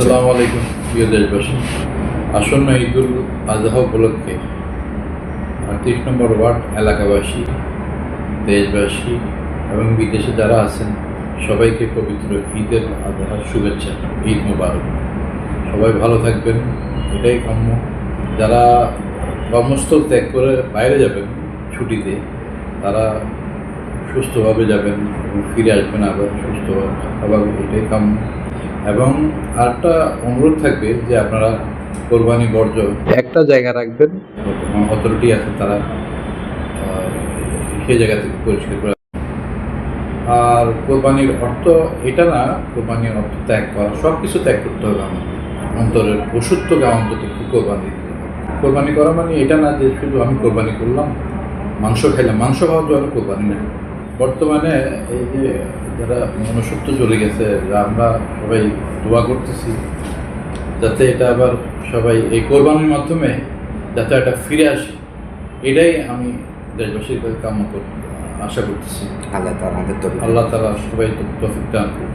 আসসালামু আলাইকুম প্রিয় দেশবাসী। আসন্ন ঈদুল আজহা উপলক্ষে ৩৮ নম্বর ওয়ার্ড এলাকাবাসী, দেশবাসী এবং বিদেশে যারা আছেন সবাইকে পবিত্র ঈদের আজহার শুভেচ্ছা। ঈদ মোবারক। সবাই ভালো থাকবেন, এটাই কাম্য। যারা কর্মস্থল ত্যাগ করে বাইরে যাবেন ছুটিতে, তারা সুস্থভাবে যাবেন এবং ফিরে আসবেন আবার সুস্থভাবে, এটাই কাম্য। এবং আরেকটা অনুরোধ থাকবে যে আপনারা কোরবানি বর্জ্য একটা জায়গা রাখবেন, অথরিটি আছে তারা সেই জায়গা থেকে পরিষ্কার করে। আর কোরবানির অর্থ এটা না, কোরবানির অর্থ ত্যাগ করা, সব কিছু ত্যাগ করতে হবে আমাদের। অন্তরের পশুত্বকে অন্তত একটু কোরবানি দিতে হবে। কোরবানি করা মানে এটা না যে শুধু আমি কোরবানি করলাম, মাংস খাইলাম, মাংস খাওয়ার জন্য কোরবানি না। বর্তমানে এই যে যারা মনুষ্যত্ব চলে গেছে, আমরা সবাই দোয়া করতেছি যাতে এটা আবার সবাই এই কোরবানির মাধ্যমে যাতে এটা ফিরে আসে, এটাই আমি দেশবাসীর কাছে কাম্য আশা করতেছি। আল্লাহ তাআলা আমাদের তৌফিক আল্লাহ তাআলা সবাই তৌফিক দান করুন।